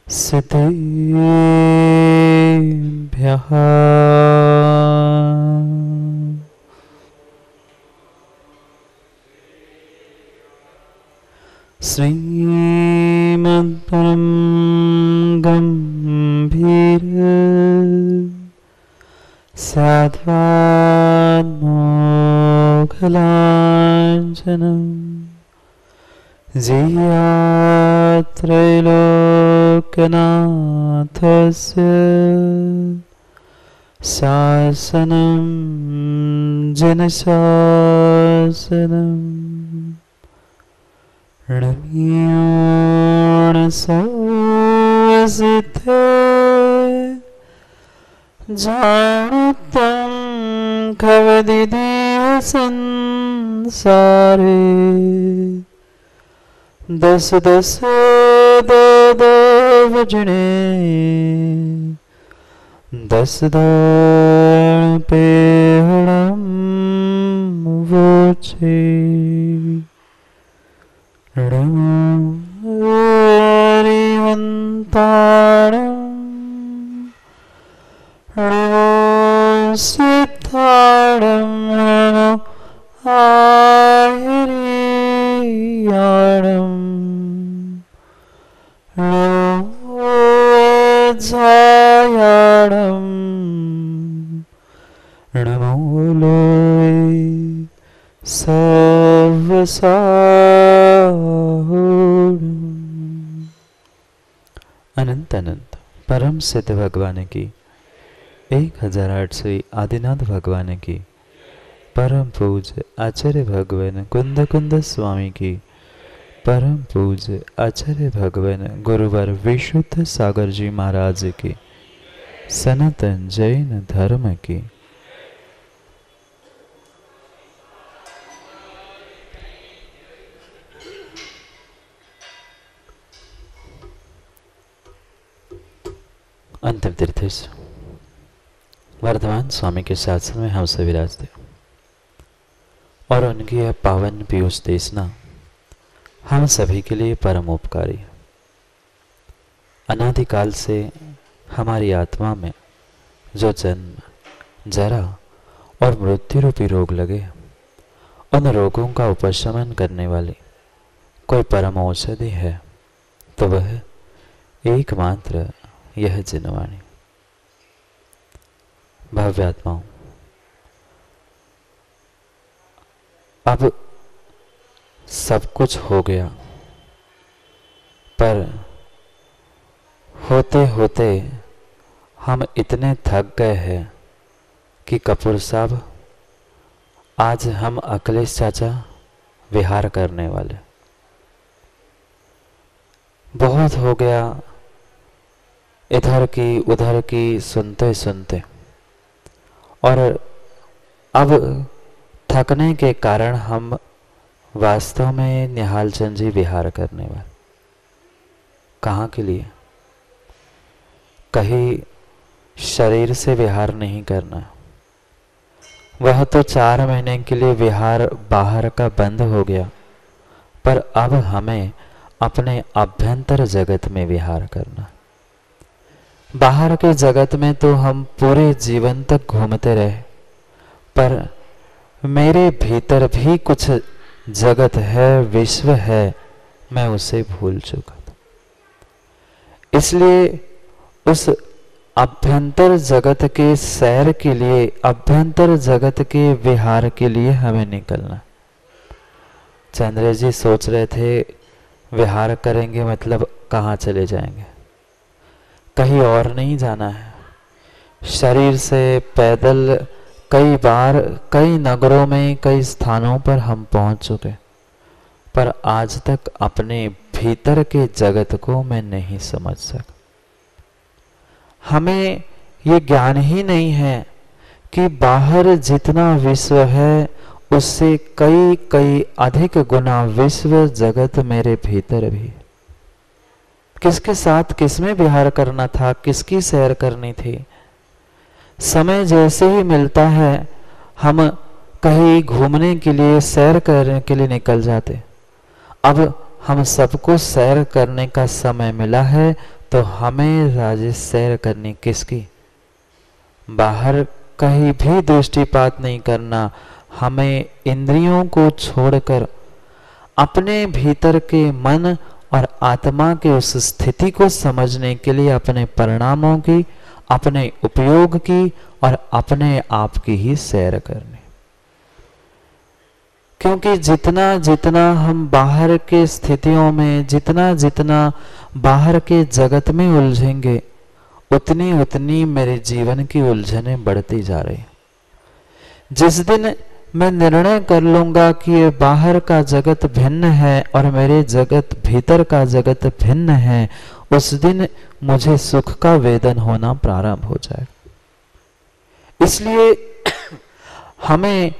सिद्धेभ्यः श्रीमद्परम गंभीर साध्वात्मोघलाञ्छनं जियात्रैलोक्यनाथस्य शासनं जनशासनम् णसिद्धे जानतं कवदिदेव संसारे दस दस देवजने दस पेहणं वोचे सिद्धाणं आयर्याणं जायाणं नमो लोय अनंत अनंत परम सिद्ध भगवान की 1008वीं आदिनाथ भगवान की परम पूज्य आचार्य भगवान कुंद कुंद स्वामी की परम पूज्य आचार्य भगवान गुरुवर विशुद्ध सागर जी महाराज की सनातन जैन धर्म की अंतिम तीर्थेश्वर वर्धमान स्वामी के शासन में हम से विराजते और उनकी यह पावन पीयूष देशना हम सभी के लिए परम उपकारी है। अनादिकाल से हमारी आत्मा में जो जन्म, जरा और मृत्यु रूपी रोग लगे, उन रोगों का उपशमन करने वाली कोई परम औषधि है तो वह एकमात्र यह जिनवाणी। भव्य आत्माओं, अब सब कुछ हो गया, पर होते होते हम इतने थक गए हैं कि कपूर साहब आज हम अखिलेश चाचा विहार करने वाले। बहुत हो गया इधर की उधर की सुनते सुनते, और अब थकने के कारण हम वास्तव में निहाल चंद जी विहार करने वाले। कहाँ के लिए? कहीं शरीर से विहार नहीं करना, वह तो 4 महीने के लिए विहार बाहर का बंद हो गया, पर अब हमें अपने अभ्यंतर जगत में विहार करना। बाहर के जगत में तो हम पूरे जीवन तक घूमते रहे, पर मेरे भीतर भी कुछ जगत है, विश्व है, मैं उसे भूल चुका था। इसलिए उस अभ्यंतर जगत के सैर के लिए, अभ्यंतर जगत के विहार के लिए हमें निकलना। चंद्र जी सोच रहे थे विहार करेंगे मतलब कहाँ चले जाएंगे? कहीं और नहीं जाना है। शरीर से पैदल कई बार कई नगरों में कई स्थानों पर हम पहुंच चुके, पर आज तक अपने भीतर के जगत को मैं नहीं समझ सका। हमें ये ज्ञान ही नहीं है कि बाहर जितना विश्व है उससे कई कई अधिक गुना विश्व जगत मेरे भीतर भी। किसके साथ किसमें विहार करना था, किसकी सैर करनी थी। समय जैसे ही मिलता है हम कहीं घूमने के लिए, सैर करने के लिए निकल जाते। अब हम सबको सैर करने का समय मिला है, तो हमें राजेश सैर करनी किसकी? बाहर कहीं भी दृष्टिपात नहीं करना, हमें इंद्रियों को छोड़कर अपने भीतर के मन और आत्मा के उस स्थिति को समझने के लिए अपने परिणामों की, अपने उपयोग की और अपने आप की ही सैर करनी। क्योंकि जितना जितना हम बाहर के स्थितियों में, जितना जितना बाहर के जगत में उलझेंगे, उतनी उतनी मेरे जीवन की उलझनें बढ़ती जा रही। जिस दिन मैं निर्णय कर लूंगा कि ये बाहर का जगत भिन्न है और मेरे जगत भीतर का जगत भिन्न है, उस दिन मुझे सुख का वेदन होना प्रारंभ हो जाएगा। इसलिए हमें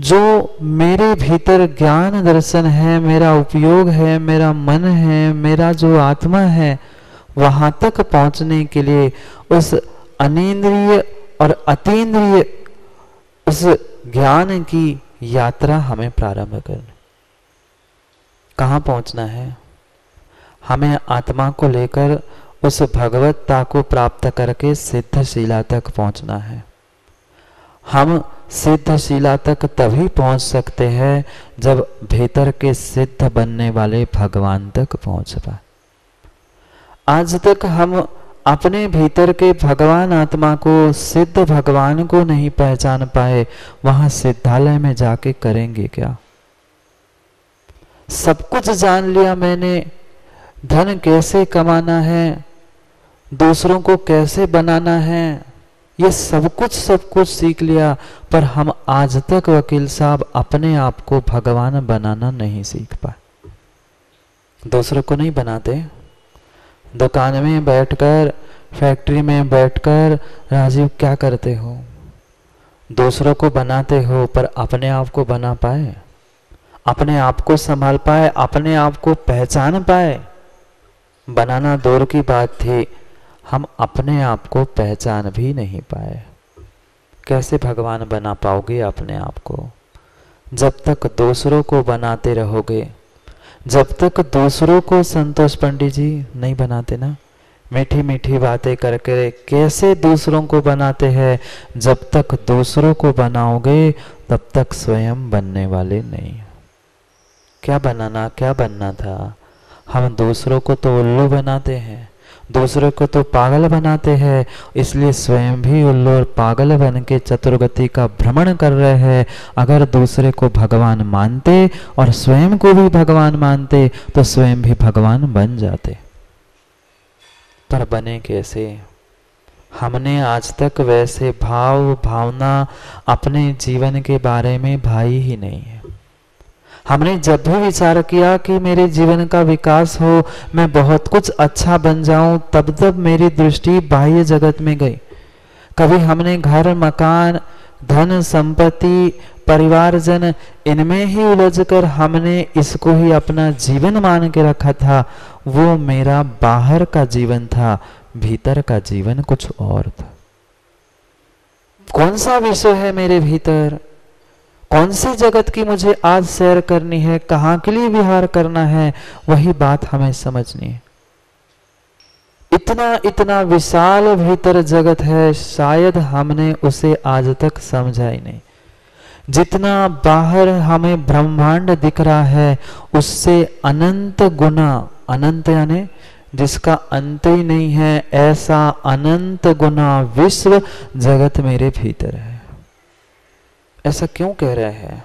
जो मेरे भीतर ज्ञान दर्शन है, मेरा उपयोग है, मेरा मन है, मेरा जो आत्मा है, वहां तक पहुंचने के लिए उस अनिंद्रिय और अतीन्द्रिय उस ज्ञान की यात्रा हमें प्रारंभ करनी। कहाँ पहुंचना है? हमें आत्मा को लेकर उस भगवत्ता को प्राप्त करके सिद्धशीला तक पहुंचना है। हम सिद्धशीला तक तभी पहुंच सकते हैं जब भीतर के सिद्ध बनने वाले भगवान तक पहुंच पाए। आज तक हम अपने भीतर के भगवान आत्मा को, सिद्ध भगवान को नहीं पहचान पाए, वहां सिद्धालय में जाके करेंगे क्या? सब कुछ जान लिया मैंने, धन कैसे कमाना है, दूसरों को कैसे बनाना है, ये सब कुछ सीख लिया, पर हम आज तक वकील साहब अपने आप को भगवान बनाना नहीं सीख पाए। दूसरों को नहीं बनाते। दुकान में बैठकर, फैक्ट्री में बैठकर राजीव क्या करते हो? दूसरों को बनाते हो, पर अपने आप को बना पाए, अपने आप को संभाल पाए, अपने आप को पहचान पाए? बनाना दूर की बात थी, हम अपने आप को पहचान भी नहीं पाए। कैसे भगवान बना पाओगे अपने आप को? जब तक दूसरों को बनाते रहोगे, जब तक दूसरों को, संतोष पंडित जी नहीं बनाते ना, मीठी मीठी बातें करके कैसे दूसरों को बनाते हैं? जब तक दूसरों को बनाओगे तब तक स्वयं बनने वाले नहीं। क्या बनाना, क्या बनना था? हम दूसरों को तो उल्लू बनाते हैं, दूसरों को तो पागल बनाते हैं, इसलिए स्वयं भी उल्लू और पागल बन के चतुर्गति का भ्रमण कर रहे हैं। अगर दूसरे को भगवान मानते और स्वयं को भी भगवान मानते तो स्वयं भी भगवान बन जाते। पर बने कैसे? हमने आज तक वैसे भाव भावना अपने जीवन के बारे में भाई ही नहीं है। हमने जब भी विचार किया कि मेरे जीवन का विकास हो, मैं बहुत कुछ अच्छा बन जाऊं, तब तब मेरी दृष्टि बाह्य जगत में गई। कभी हमने घर, मकान, धन, संपत्ति, परिवारजन, इनमें ही उलझकर हमने इसको ही अपना जीवन मान के रखा था। वो मेरा बाहर का जीवन था, भीतर का जीवन कुछ और था। कौन सा विषय है मेरे भीतर? कौन सी जगत की मुझे आज सैर करनी है? कहाँ के लिए विहार करना है? वही बात हमें समझनी है। इतना इतना विशाल भीतर जगत है, शायद हमने उसे आज तक समझा ही नहीं। जितना बाहर हमें ब्रह्मांड दिख रहा है, उससे अनंत गुना, अनंत यानी जिसका अंत ही नहीं है, ऐसा अनंत गुना विश्व जगत मेरे भीतर है। ऐसा क्यों कह रहे हैं?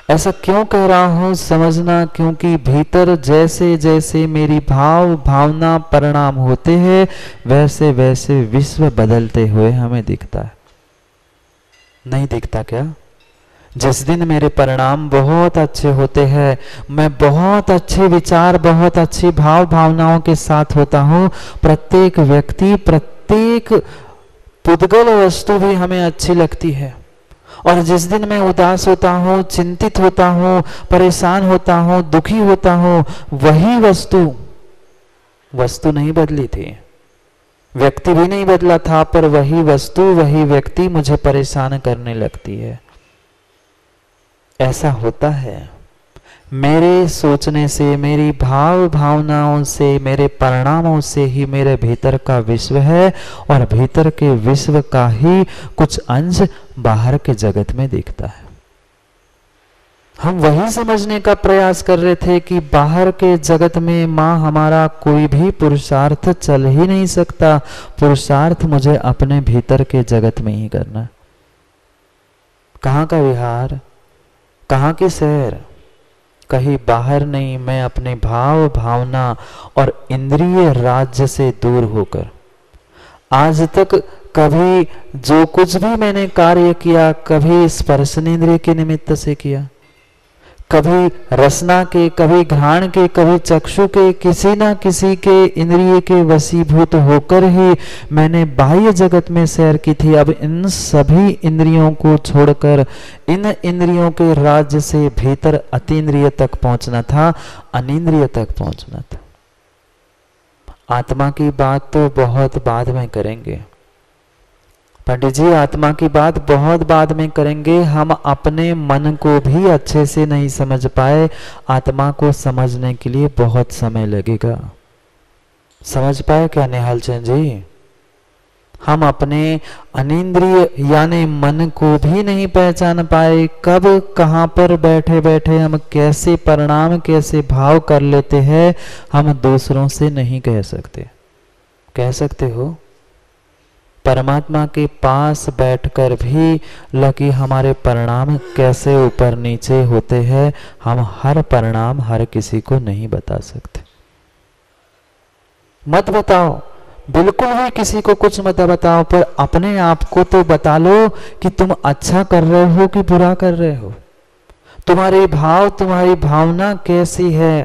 ऐसा क्यों कह रहा हूं समझना, क्योंकि भीतर जैसे जैसे मेरी भाव भावना परिणाम होते हैं, वैसे वैसे विश्व बदलते हुए हमें दिखता है। नहीं दिखता क्या? जिस दिन मेरे परिणाम बहुत अच्छे होते हैं, मैं बहुत अच्छे विचार, बहुत अच्छी भाव भावनाओं के साथ होता हूं, प्रत्येक व्यक्ति, प्रत्येक पुद्गल वस्तु भी हमें अच्छी लगती है। और जिस दिन मैं उदास होता हूँ, चिंतित होता हूँ, परेशान होता हूँ, दुखी होता हूँ, वही वस्तु नहीं बदली थी, व्यक्ति भी नहीं बदला था, पर वही वस्तु, वही व्यक्ति मुझे परेशान करने लगती है। ऐसा होता है। मेरे सोचने से, मेरी भाव भावनाओं से, मेरे परिणामों से ही मेरे भीतर का विश्व है और भीतर के विश्व का ही कुछ अंश बाहर के जगत में दिखता है। हम वही समझने का प्रयास कर रहे थे कि बाहर के जगत में मां हमारा कोई भी पुरुषार्थ चल ही नहीं सकता। पुरुषार्थ मुझे अपने भीतर के जगत में ही करना। कहाँ का विहार, कहाँ की सैर, कहीं बाहर नहीं, मैं अपने भाव भावना और इंद्रिय राज्य से दूर होकर। आज तक कभी जो कुछ भी मैंने कार्य किया, कभी स्पर्शनेंद्रिय के निमित्त से किया, कभी रसना के, कभी घ्राण के, कभी चक्षु के, किसी ना किसी के इंद्रिय के वशीभूत होकर ही मैंने बाह्य जगत में सैर की थी। अब इन सभी इंद्रियों को छोड़कर इन इंद्रियों के राज्य से भीतर अतीन्द्रिय तक पहुंचना था, अनिंद्रिय तक पहुंचना था। आत्मा की बात तो बहुत बाद में करेंगे पंडित जी, आत्मा की बात बहुत बाद में करेंगे। हम अपने मन को भी अच्छे से नहीं समझ पाए, आत्मा को समझने के लिए बहुत समय लगेगा। समझ पाए क्या निहाल चंद जी? हम अपने अनिंद्रिय यानी मन को भी नहीं पहचान पाए। कब कहाँ पर बैठे बैठे हम कैसे परिणाम, कैसे भाव कर लेते हैं, हम दूसरों से नहीं कह सकते। कह सकते हो? परमात्मा के पास बैठकर भी लकी हमारे परिणाम कैसे ऊपर नीचे होते हैं, हम हर परिणाम हर किसी को नहीं बता सकते। मत बताओ, बिल्कुल भी किसी को कुछ मत बताओ, पर अपने आप को तो बता लो कि तुम अच्छा कर रहे हो कि बुरा कर रहे हो। तुम्हारे भाव, तुम्हारी भावना कैसी है,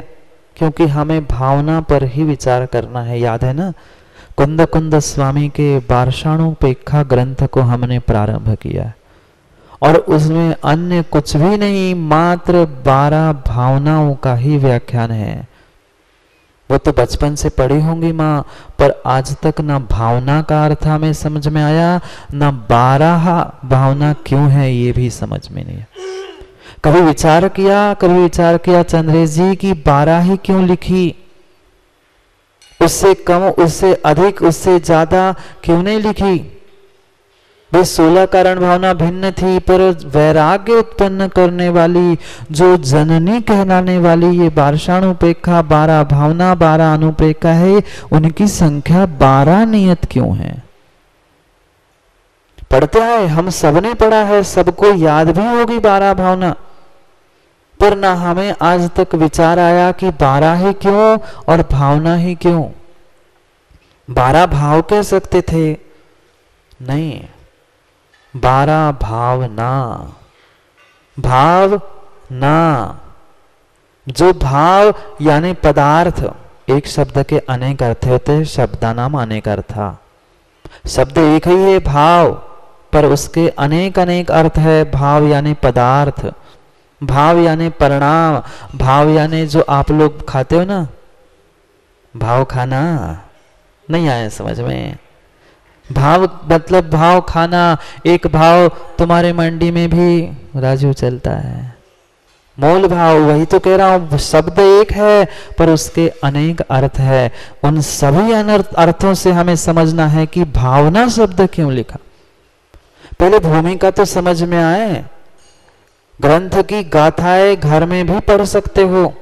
क्योंकि हमें भावना पर ही विचार करना है। याद है ना, कुंद कुंद स्वामी के वार्षाणुपेक्षा ग्रंथ को हमने प्रारंभ किया और उसमें अन्य कुछ भी नहीं, मात्र 12 भावनाओं का ही व्याख्यान है। वो तो बचपन से पढ़ी होंगी माँ, पर आज तक ना भावना का अर्थ हमें समझ में आया, ना 12 भावना क्यों है ये भी समझ में नहीं। कभी विचार किया चंद्रेश जी की 12 ही क्यों लिखी, उससे कम, उससे अधिक, उससे ज्यादा क्यों नहीं लिखी? वे 16 कारण भावना भिन्न थी, पर वैराग्य उत्पन्न करने वाली, जो जननी कहलाने वाली ये वार्षाणुपेक्षा 12 भावना, 12 अनुप्रेक्षा है, उनकी संख्या 12 नियत क्यों है? पढ़ते हैं, हम सबने पढ़ा है, सबको याद भी होगी 12 भावना, पर ना हमें आज तक विचार आया कि 12 ही क्यों और भावना ही क्यों। 12 भाव कह सकते थे, नहीं, 12 भावना। भावना, जो भाव यानी पदार्थ, एक शब्द के अनेक अर्थ होते, शब्दानाम अनेक अर्था। शब्द एक ही है भाव, पर उसके अनेक अनेक अर्थ है। भाव यानी पदार्थ, भाव यानी परिणाम, भाव यानी जो आप लोग खाते हो ना, भाव खाना, नहीं आया समझ में? भाव मतलब भाव खाना। एक भाव तुम्हारे मंडी में भी राजू चलता है, मोल भाव, वही तो कह रहा हूं। शब्द एक है पर उसके अनेक अर्थ है। उन सभी अर्थों से हमें समझना है कि भावना शब्द क्यों लिखा। पहले भूमिका तो समझ में आए। ग्रंथ की गाथाएं घर में भी पढ़ सकते हो,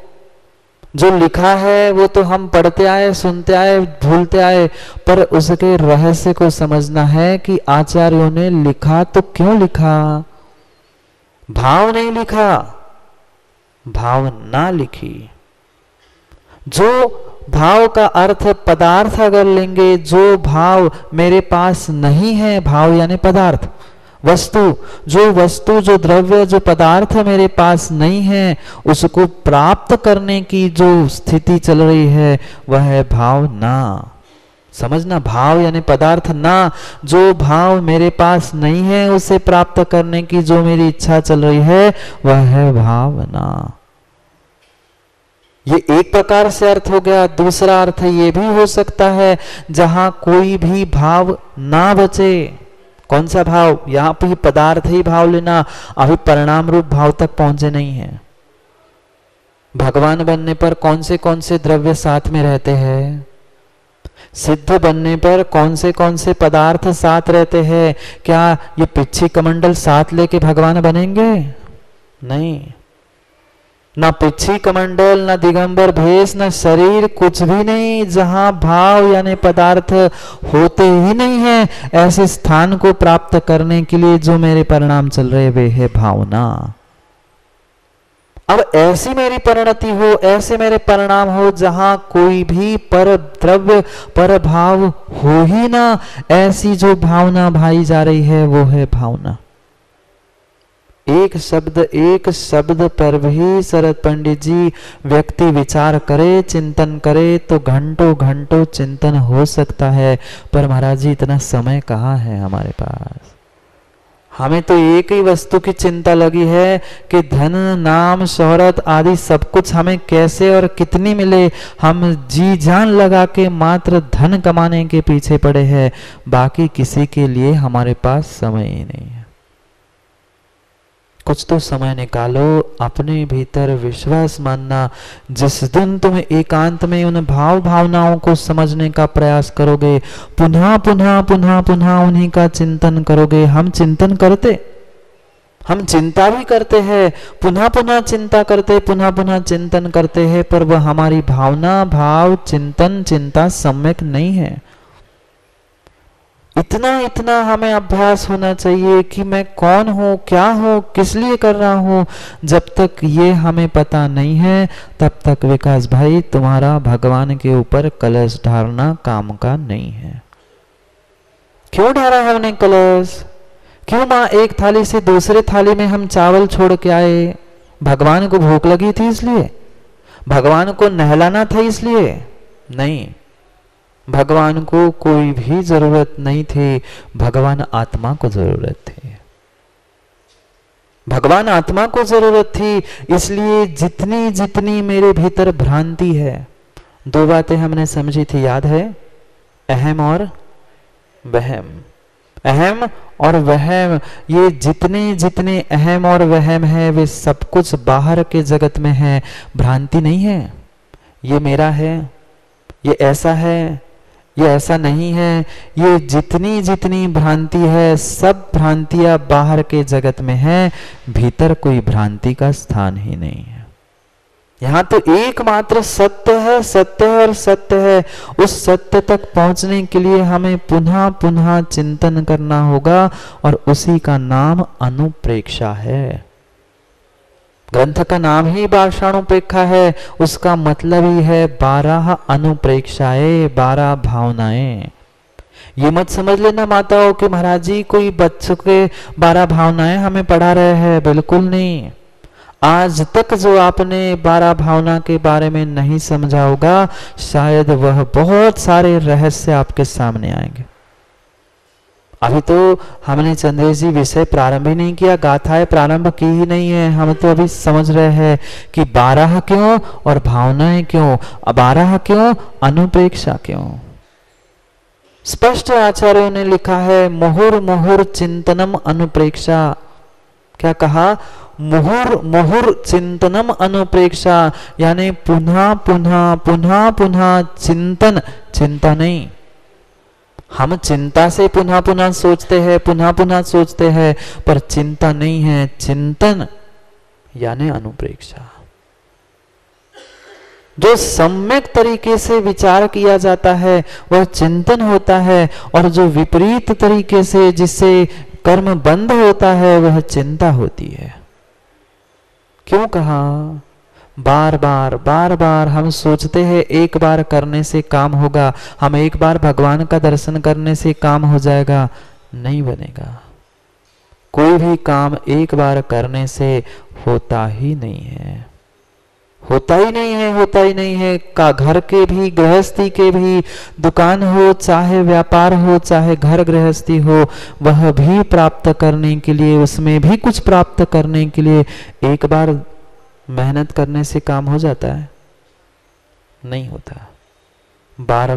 जो लिखा है वो तो हम पढ़ते आए, सुनते आए, भूलते आए, पर उसके रहस्य को समझना है कि आचार्यों ने लिखा तो क्यों लिखा। भाव नहीं लिखा, भावना लिखी। जो भाव का अर्थ पदार्थ अगर लेंगे, जो भाव मेरे पास नहीं है, भाव यानी पदार्थ, वस्तु, जो द्रव्य, जो पदार्थ मेरे पास नहीं है, उसको प्राप्त करने की जो स्थिति चल रही है वह है भावना। समझना, भाव यानी पदार्थ ना, जो भाव मेरे पास नहीं है उसे प्राप्त करने की जो मेरी इच्छा चल रही है वह है भावना। ये एक प्रकार से अर्थ हो गया। दूसरा अर्थ ये भी हो सकता है जहां कोई भी भाव ना बचे। कौन सा भाव? यहां पर पदार्थ ही भाव लेना, अभी परिणाम रूप भाव तक पहुंचे नहीं है। भगवान बनने पर कौन से द्रव्य साथ में रहते हैं? सिद्ध बनने पर कौन से पदार्थ साथ रहते हैं? क्या ये पिच्छी कमंडल साथ लेके भगवान बनेंगे? नहीं, ना पिच्छी कमंडल, ना दिगंबर भेष, ना शरीर, कुछ भी नहीं। जहां भाव यानी पदार्थ होते ही नहीं है, ऐसे स्थान को प्राप्त करने के लिए जो मेरे परिणाम चल रहे वे है भावना। अब ऐसी मेरी परिणति हो, ऐसे मेरे परिणाम हो जहां कोई भी पर द्रव्य पर भाव हो ही ना, ऐसी जो भावना भाई जा रही है वो है भावना। एक शब्द पर भी शरद पंडित जी व्यक्ति विचार करे, चिंतन करे तो घंटों घंटों चिंतन हो सकता है। पर महाराज जी इतना समय कहाँ है हमारे पास? हमें तो एक ही वस्तु की चिंता लगी है कि धन, नाम, शोहरत आदि सब कुछ हमें कैसे और कितनी मिले। हम जी जान लगा के मात्र धन कमाने के पीछे पड़े हैं, बाकी किसी के लिए हमारे पास समय ही नहीं है। कुछ तो समय निकालो, अपने भीतर विश्वास मानना। जिस दिन तुम एकांत में उन भाव भावनाओं को समझने का प्रयास करोगे, पुनः पुनः पुनः पुनः उन्हीं का चिंतन करोगे। हम चिंतन करते, हम चिंता भी करते हैं, पुनः पुनः चिंता करते, पुनः पुनः चिंतन करते हैं, पर वह हमारी भावना, भाव, चिंतन, चिंता सम्यक नहीं है। इतना हमें अभ्यास होना चाहिए कि मैं कौन हूं, क्या हूं, किस लिए कर रहा हूं। जब तक ये हमें पता नहीं है तब तक विकास भाई तुम्हारा भगवान के ऊपर कलश ढारना काम का नहीं है। क्यों ढारा है उन्हें कलश? क्यों माँ एक थाली से दूसरे थाली में हम चावल छोड़ के आए? भगवान को भूख लगी थी इसलिए? भगवान को नहलाना था इसलिए? नहीं, भगवान को कोई भी जरूरत नहीं थी, भगवान आत्मा को जरूरत थी। भगवान आत्मा को जरूरत थी। इसलिए जितनी जितनी मेरे भीतर भ्रांति है, दो बातें हमने समझी थी, याद है? अहम और वहम। अहम और वहम, ये जितने जितने अहम और वहम है वे सब कुछ बाहर के जगत में है, भ्रांति नहीं है। ये मेरा है, ये ऐसा है, ये ऐसा नहीं है। ये जितनी जितनी भ्रांति है सब भ्रांतियां बाहर के जगत में है, भीतर कोई भ्रांति का स्थान ही नहीं है। यहां तो एकमात्र सत्य है, सत्य है और सत्य है। उस सत्य तक पहुंचने के लिए हमें पुनः पुनः चिंतन करना होगा और उसी का नाम अनुप्रेक्षा है। ग्रंथ का नाम ही भाषानुपेक्षा है, उसका मतलब ही है 12 अनुप्रेक्षाएं, 12 भावनाएं। ये मत समझ लेना माताओं कि महाराज जी कोई बच्चों के 12 भावनाएं हमें पढ़ा रहे हैं, बिल्कुल नहीं। आज तक जो आपने 12 भावना के बारे में नहीं समझा होगा, शायद वह बहुत सारे रहस्य आपके सामने आएंगे। अभी तो हमने चंद्रेश जी विषय प्रारंभ ही नहीं किया, गाथाएं प्रारंभ की ही नहीं है। हम तो अभी समझ रहे हैं कि 12 क्यों और भावनाएं क्यों, 12 क्यों, अनुप्रेक्षा क्यों। स्पष्ट आचार्यों ने लिखा है, मुहुर मुहुर चिंतनम अनुप्रेक्षा। क्या कहा? मुहुर मुहुर चिंतनम अनुप्रेक्षा, यानी पुनः पुनः पुनः पुनः चिंतन, चिंता नहीं। हम चिंता से पुनः पुनः सोचते हैं, पुनः पुनः सोचते हैं, पर चिंता नहीं है। चिंतन यानी अनुप्रेक्षा। जो सम्यक तरीके से विचार किया जाता है वह चिंतन होता है, और जो विपरीत तरीके से जिससे कर्म बंद होता है वह चिंता होती है। क्यों कहा? बार बार हम सोचते हैं एक बार करने से काम होगा, हम एक बार भगवान का दर्शन करने से काम हो जाएगा, नहीं बनेगा। कोई भी काम एक बार करने से होता ही नहीं है, होता ही नहीं है, होता ही नहीं है। का घर के भी, गृहस्थी के भी, दुकान हो चाहे व्यापार हो चाहे घर गृहस्थी हो, वह भी प्राप्त करने के लिए, उसमें भी कुछ प्राप्त करने के लिए एक बार मेहनत करने से काम हो जाता है? नहीं होता। बार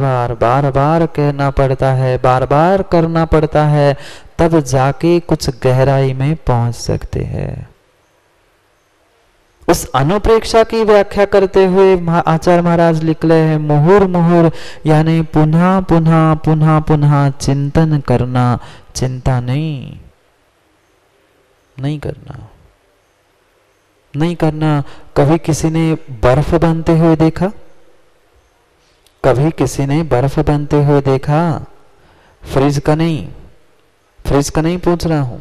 बार कहना पड़ता है, बार बार करना पड़ता है, तब जाके कुछ गहराई में पहुंच सकते हैं। उस उस अनुप्रेक्षा की व्याख्या करते हुए आचार्य महाराज निकले हैं, मुहुर मुहुर यानी पुनः पुनः पुनः पुनः चिंतन करना, चिंता नहीं करना, नहीं करना। कभी किसी ने बर्फ बनते हुए देखा? कभी किसी ने बर्फ बनते हुए देखा? फ्रिज का नहीं पूछ रहा हूं।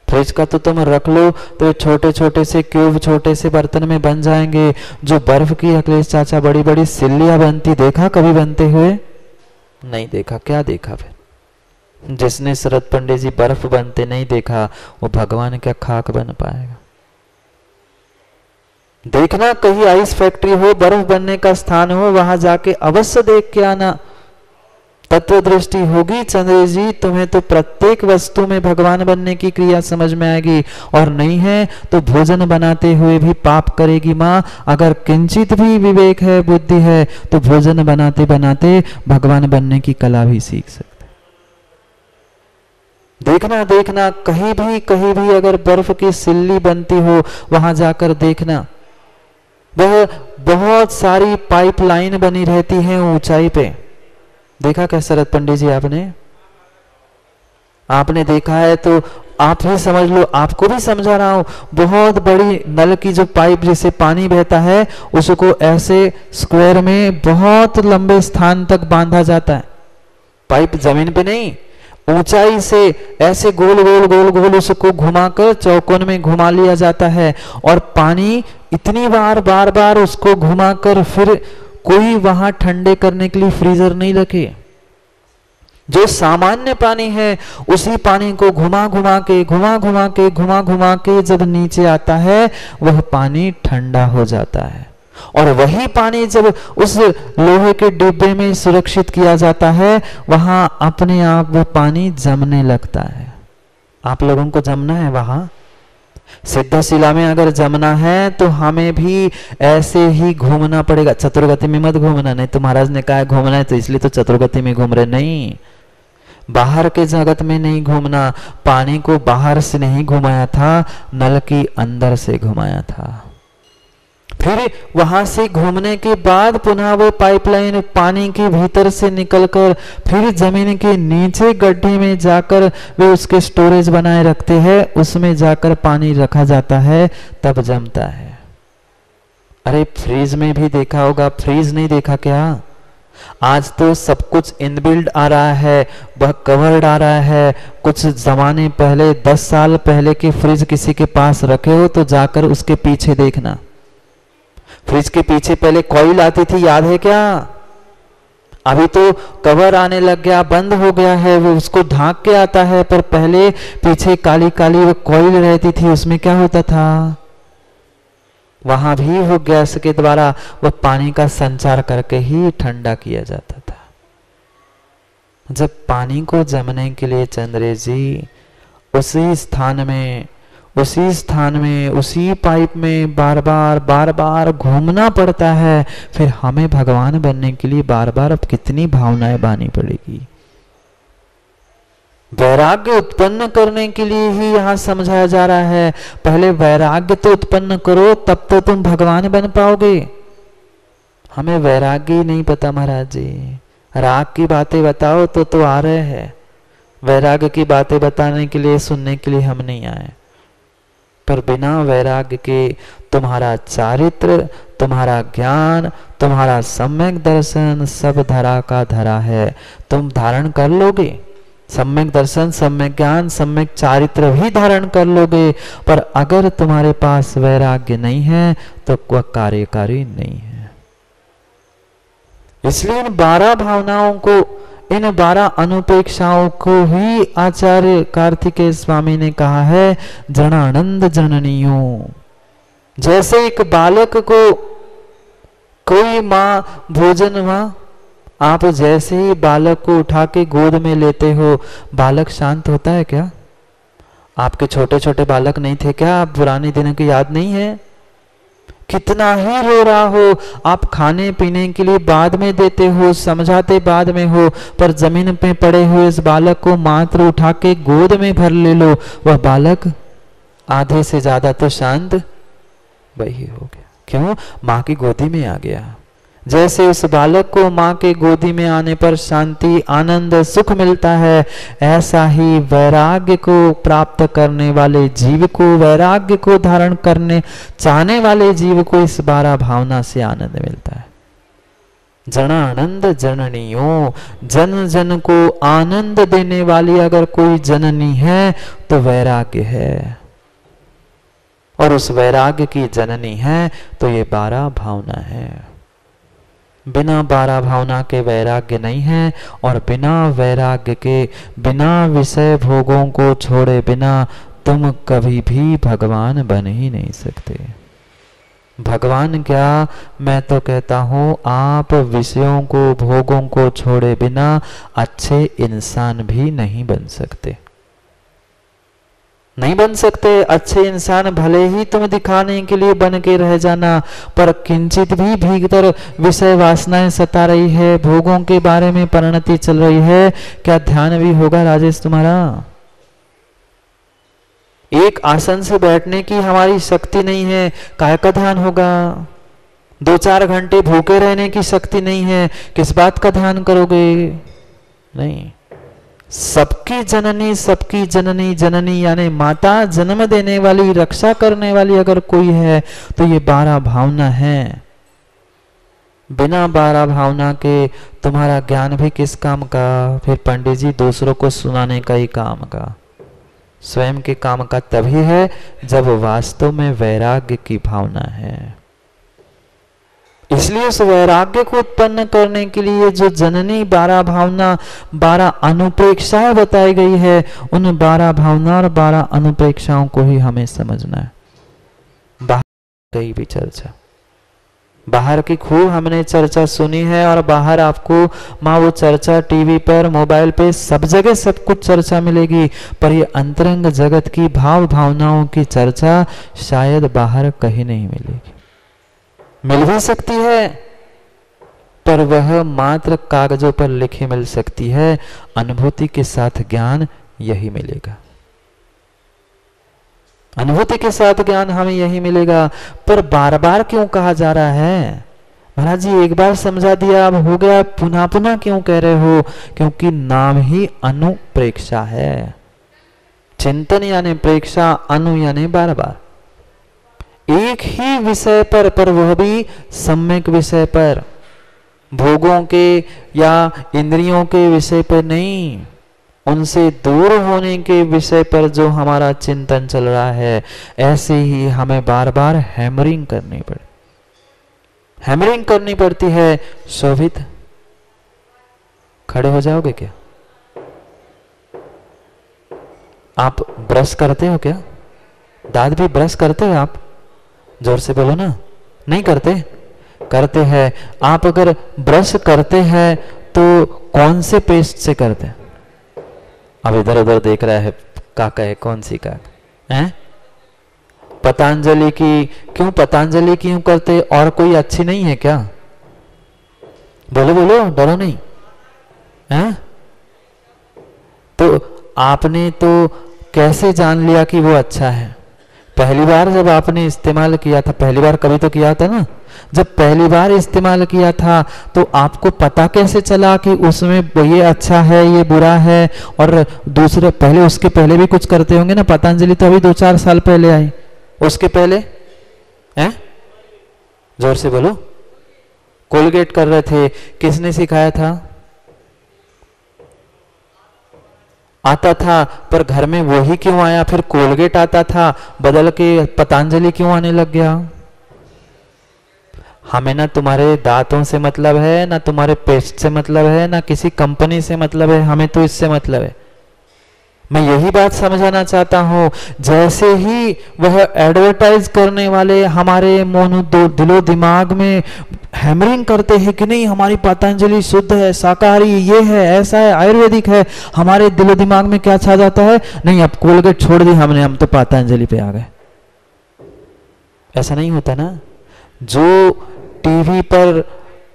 फ्रिज का तो तुम रख लो तो छोटे छोटे से क्यूब छोटे से बर्तन में बन जाएंगे। जो बर्फ की अखिलेश चाचा बड़ी बड़ी सिल्लियां बनती देखा कभी बनते हुए? नहीं देखा। क्या देखा फिर? जिसने शरद पंडित जी बर्फ बनते नहीं देखा वो भगवान क्या खाक बन पाएगा? देखना, कहीं आइस फैक्ट्री हो, बर्फ बनने का स्थान हो, वहां जाके अवश्य देख के आना। तत्व दृष्टि होगी चंद्र जी तुम्हें तो प्रत्येक वस्तु में भगवान बनने की क्रिया समझ में आएगी। और नहीं है तो भोजन बनाते हुए भी पाप करेगी माँ। अगर किंचित भी विवेक है, बुद्धि है, तो भोजन बनाते बनाते भगवान बनने की कला भी सीख सकते। देखना देखना, कहीं भी अगर बर्फ की सिल्ली बनती हो वहां जाकर देखना। वह बहुत सारी पाइपलाइन बनी रहती है ऊंचाई पे। देखा क्या शरद पंडित जी आपने देखा है तो आप ही समझ लो, आपको भी समझा रहा हूं। बहुत बड़ी नल की जो पाइप जिससे पानी बहता है उसको ऐसे स्क्वायर में बहुत लंबे स्थान तक बांधा जाता है। पाइप जमीन पे नहीं, ऊंचाई से ऐसे गोल गोल गोल गोल उसको घुमाकर चौकोन में घुमा लिया जाता है। और पानी इतनी बार बार उसको घुमाकर फिर कोई वहां ठंडे करने के लिए फ्रीजर नहीं रखे। जो सामान्य पानी है उसी पानी को घुमा घुमा के जब नीचे आता है वह पानी ठंडा हो जाता है। और वही पानी जब उस लोहे के डिब्बे में सुरक्षित किया जाता है वहां अपने आप वो पानी जमने लगता है। आप लोगों को जमना है वहां सिद्धशिला में, अगर जमना है तो हमें भी ऐसे ही घूमना पड़ेगा। चतुर्गति में मत घूमना, नहीं तो महाराज ने कहा है घूमना है तो इसलिए तो चतुर्गति में घूम रहे। नहीं, बाहर के जगत में नहीं घूमना। पानी को बाहर से नहीं घुमाया था, नल की अंदर से घुमाया था। फिर वहां से घूमने के बाद पुनः वो पाइपलाइन पानी के भीतर से निकलकर फिर जमीन के नीचे गड्ढे में जाकर वे उसके स्टोरेज बनाए रखते हैं, उसमें जाकर पानी रखा जाता है, तब जमता है। अरे फ्रीज में भी देखा होगा, फ्रीज नहीं देखा क्या? आज तो सब कुछ इनबिल्ड आ रहा है, वह कवर्ड आ रहा है। कुछ जमाने पहले 10 साल पहले के फ्रिज किसी के पास रखे हो तो जाकर उसके पीछे देखना। फ्रिज के पीछे पहले कॉइल आती थी, याद है क्या? अभी तो कवर आने लग गया, बंद हो गया है, वो उसको ढांक के आता है। पर पहले पीछे काली काली वो कॉइल रहती थी, उसमें क्या होता था? वहां भी वो गैस के द्वारा वो पानी का संचार करके ही ठंडा किया जाता था। जब पानी को जमने के लिए चंद्रे जी उसी स्थान में उसी पाइप में बार बार घूमना पड़ता है, फिर हमें भगवान बनने के लिए बार बार अब कितनी भावनाएं बानी पड़ेगी। वैराग्य उत्पन्न करने के लिए ही यहाँ समझाया जा रहा है। पहले वैराग्य तो उत्पन्न करो, तब तो तुम भगवान बन पाओगे। हमें वैराग्य ही नहीं पता महाराज जी। राग की बातें बताओ तो आ रहे हैं, वैराग्य की बातें बताने के लिए सुनने के लिए हम नहीं आए। पर बिना वैराग्य के तुम्हारा चारित्र, तुम्हारा ज्ञान, तुम्हारा सम्यक दर्शन सब धरा का धरा है। तुम धारण कर लोगे, सम्यक दर्शन, सम्यक ज्ञान, सम्यक चारित्र भी धारण कर लोगे, पर अगर तुम्हारे पास वैराग्य नहीं है तो वह कार्यकारी नहीं है। इसलिए इन 12 भावनाओं को, इन 12 अनुपेक्षाओं को ही आचार्य कार्तिकेय स्वामी ने कहा है जनानंद जननियों। जैसे एक बालक को कोई माँ भोजन, माँ आप जैसे ही बालक को उठा के गोद में लेते हो, बालक शांत होता है क्या? आपके छोटे छोटे बालक नहीं थे क्या? आप पुराने दिनों की याद नहीं है? कितना ही रो रहा हो, आप खाने पीने के लिए बाद में देते हो, समझाते बाद में हो, पर जमीन पे पड़े हुए इस बालक को मात्र उठा के गोद में भर ले लो, वह बालक आधे से ज्यादा तो शांत वही हो गया। क्यों? माँ की गोदी में आ गया। जैसे उस बालक को माँ के गोदी में आने पर शांति, आनंद, सुख मिलता है, ऐसा ही वैराग्य को प्राप्त करने वाले जीव को, वैराग्य को धारण करने चाहने वाले जीव को इस 12 भावना से आनंद मिलता है। जनानंद जननियों, जन जन को आनंद देने वाली अगर कोई जननी है तो वैराग्य है, और उस वैराग्य की जननी है तो ये 12 भावना है। बिना 12 भावना के वैराग्य नहीं है, और बिना वैराग्य के, बिना विषय भोगों को छोड़े बिना तुम कभी भी भगवान बन ही नहीं सकते। भगवान क्या, मैं तो कहता हूं आप विषयों को, भोगों को छोड़े बिना अच्छे इंसान भी नहीं बन सकते। नहीं बन सकते। अच्छे इंसान भले ही तुम दिखाने के लिए बन के रह जाना, पर किंचित भी भीतर विषय वासनाएं सता रही है, भोगों के बारे में परिणति चल रही है, क्या ध्यान भी होगा राजेश तुम्हारा? एक आसन से बैठने की हमारी शक्ति नहीं है, काय का ध्यान होगा? 2-4 घंटे भूखे रहने की शक्ति नहीं है, किस बात का ध्यान करोगे? नहीं। सबकी जननी, सबकी जननी, जननी यानी माता, जन्म देने वाली, रक्षा करने वाली अगर कोई है तो ये 12 भावना है। बिना 12 भावना के तुम्हारा ज्ञान भी किस काम का? फिर पंडित जी दूसरों को सुनाने का ही काम का। स्वयं के काम का तभी है जब वास्तव में वैराग्य की भावना है। इसलिए उस वैराग्य को उत्पन्न करने के लिए जो जननी 12 भावना, 12 अनुप्रेक्षाएं बताई गई है, उन 12 भावना और 12 अनुप्रेक्षाओं को ही हमें समझना है। बाहर कहीं भी चर्चा, बाहर की खूब हमने चर्चा सुनी है, और बाहर आपको माँ वो चर्चा टीवी पर, मोबाइल पे, सब जगह सब कुछ चर्चा मिलेगी, पर ये अंतरंग जगत की भाव भावनाओं की चर्चा शायद बाहर कहीं नहीं मिलेगी। मिल भी सकती है, पर वह मात्र कागजों पर लिखी मिल सकती है। अनुभूति के साथ ज्ञान यही मिलेगा। अनुभूति के साथ ज्ञान हमें यही मिलेगा। पर बार बार क्यों कहा जा रहा है? महाराज जी एक बार समझा दिया, अब हो गया, पुनः पुनः क्यों कह रहे हो? क्योंकि नाम ही अनुप्रेक्षा है। चिंतन यानी प्रेक्षा, अनु यानी बार बार एक ही विषय पर वह भी सम्यक विषय पर, भोगों के या इंद्रियों के विषय पर नहीं, उनसे दूर होने के विषय पर जो हमारा चिंतन चल रहा है। ऐसे ही हमें बार बार हैमरिंग करनी पड़ती है। शोभित खड़े हो जाओगे क्या? आप ब्रश करते हो क्या? दांत भी ब्रश करते हो आप? जोर से बोलो ना। नहीं करते? करते हैं। आप अगर ब्रश करते हैं तो कौन से पेस्ट से करते हैं? अब इधर उधर देख रहा है, काका है, कौन सी काका है? पतंजलि की। क्यों पतंजलि की क्यों करते? और कोई अच्छी नहीं है क्या? बोलो बोलो, डरो नहीं है? तो आपने तो कैसे जान लिया कि वो अच्छा है? पहली बार जब आपने इस्तेमाल किया था, पहली बार कभी तो किया था ना, जब पहली बार इस्तेमाल किया था तो आपको पता कैसे चला कि उसमें ये अच्छा है, ये बुरा है? और दूसरे पहले, उसके पहले भी कुछ करते होंगे ना। पतंजलि तो अभी 2-4 साल पहले आई, उसके पहले हैं? जोर से बोलो। कोलगेट कर रहे थे, किसने सिखाया था? आता था, पर घर में वही क्यों आया? फिर कोलगेट आता था, बदल के पतंजलि क्यों आने लग गया? हमें ना तुम्हारे दांतों से मतलब है, ना तुम्हारे पेस्ट से मतलब है, ना किसी कंपनी से मतलब है, हमें तो इससे मतलब है। मैं यही बात समझाना चाहता हूं। जैसे ही वह एडवर्टाइज करने वाले हमारे दिलो दिमाग में हैमरिंग करते हैं कि नहीं हमारी पतंजलि शुद्ध है, शाकाहारी, ये है, ऐसा है, आयुर्वेदिक है, हमारे दिलो दिमाग में क्या छा जाता है? नहीं, अब कोलगेट छोड़ दी हमने, हम तो पतंजलि पे आ गए। ऐसा नहीं होता ना। जो टीवी पर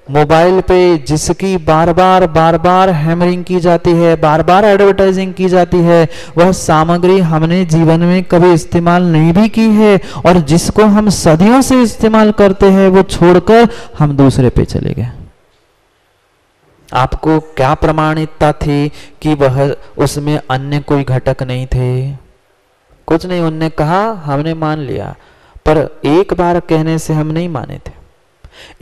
मोबाइल पे जिसकी बार बार हैमरिंग की जाती है, बार बार एडवर्टाइजिंग की जाती है, वह सामग्री हमने जीवन में कभी इस्तेमाल नहीं भी की है, और जिसको हम सदियों से इस्तेमाल करते हैं वो छोड़कर हम दूसरे पे चले गए। आपको क्या प्रमाणिकता थी कि वह उसमें अन्य कोई घटक नहीं थे? कुछ नहीं, उनने कहा हमने मान लिया, पर एक बार कहने से हम नहीं माने थे।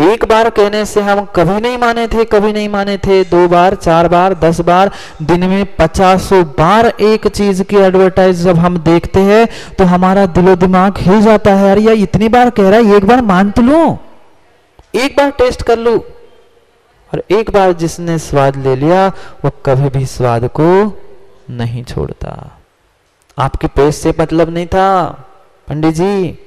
एक बार कहने से हम कभी नहीं माने थे, कभी नहीं माने थे। 2 बार, 4 बार, 10 बार, दिन में 50 बार एक चीज की एडवर्टाइज जब हम देखते हैं तो हमारा दिलो दिमाग हिल जाता है। अरे यार इतनी बार कह रहा है, एक बार मान तो लो, एक बार टेस्ट कर लो। और एक बार जिसने स्वाद ले लिया वो कभी भी स्वाद को नहीं छोड़ता। आपके पेट से मतलब नहीं था पंडित जी,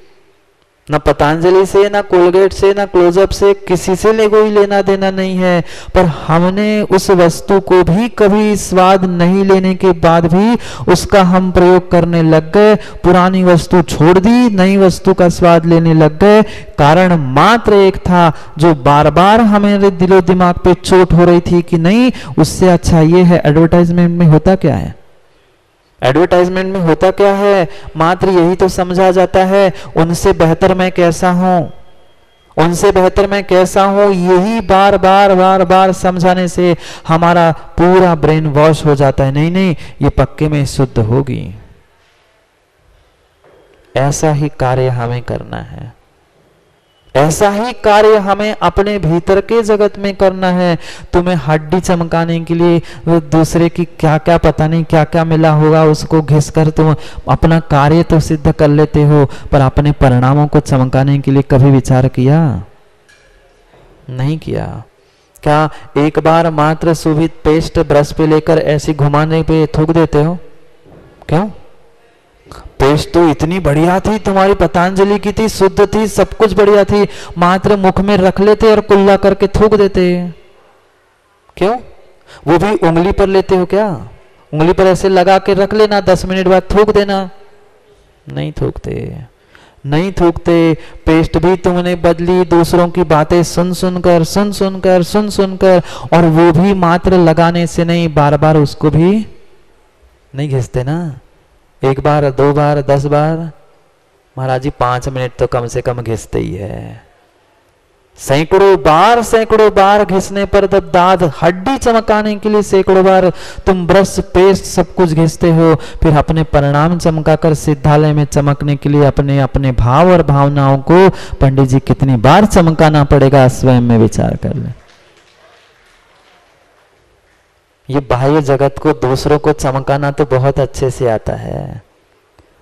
ना पतंजलि से, ना कोलगेट से, ना क्लोजअप से, किसी से कोई लेना देना नहीं है। पर हमने उस वस्तु को भी कभी स्वाद नहीं लेने के बाद भी उसका हम प्रयोग करने लग गए, पुरानी वस्तु छोड़ दी, नई वस्तु का स्वाद लेने लग गए। कारण मात्र एक था, जो बार बार हमारे दिलो दिमाग पे चोट हो रही थी कि नहीं, उससे अच्छा ये है। एडवर्टाइजमेंट में होता क्या है? एडवर्टाइजमेंट में होता क्या है? मात्र यही तो समझा जाता है, उनसे बेहतर मैं कैसा हूं, उनसे बेहतर मैं कैसा हूं। यही बार बार समझाने से हमारा पूरा ब्रेन वॉश हो जाता है। नहीं नहीं, ये पक्के में शुद्ध होगी। ऐसा ही कार्य हमें करना है, ऐसा ही कार्य हमें अपने भीतर के जगत में करना है। तुम्हें हड्डी चमकाने के लिए दूसरे की क्या क्या पता नहीं क्या क्या मिला होगा, उसको घिसकर तुम अपना कार्य तो सिद्ध कर लेते हो, पर अपने परिणामों को चमकाने के लिए कभी विचार किया? नहीं किया। क्या एक बार मात्र सुभित पेस्ट ब्रश पे लेकर ऐसे घुमाने पे थूक देते हो? क्यों? पेस्ट तो इतनी बढ़िया थी तुम्हारी, पतंजलि की थी, शुद्ध थी, सब कुछ बढ़िया थी, मात्र मुख में रख लेते और कुल्ला करके थूक देते। क्यों? वो भी उंगली पर लेते हो क्या? उंगली पर ऐसे लगा के रख लेना, 10 मिनट बाद थूक देना। नहीं थूकते, नहीं थूकते। पेस्ट भी तुमने बदली दूसरों की बातें सुन सुनकर, और वो भी मात्र लगाने से नहीं, बार बार उसको भी नहीं घिसते ना। 1 बार, 2 बार, 10 बार, महाराज जी 5 मिनट तो कम से कम घिसते ही है। सैकड़ों बार घिसने पर जब दांत हड्डी चमकाने के लिए सैकड़ों बार तुम ब्रश पेस्ट सब कुछ घिसते हो, फिर अपने परिणाम चमकाकर सिद्धालय में चमकने के लिए अपने अपने भाव और भावनाओं को पंडित जी कितनी बार चमकाना पड़ेगा, स्वयं में विचार कर ले। ये बाह्य जगत को, दूसरों को चमकाना तो बहुत अच्छे से आता है,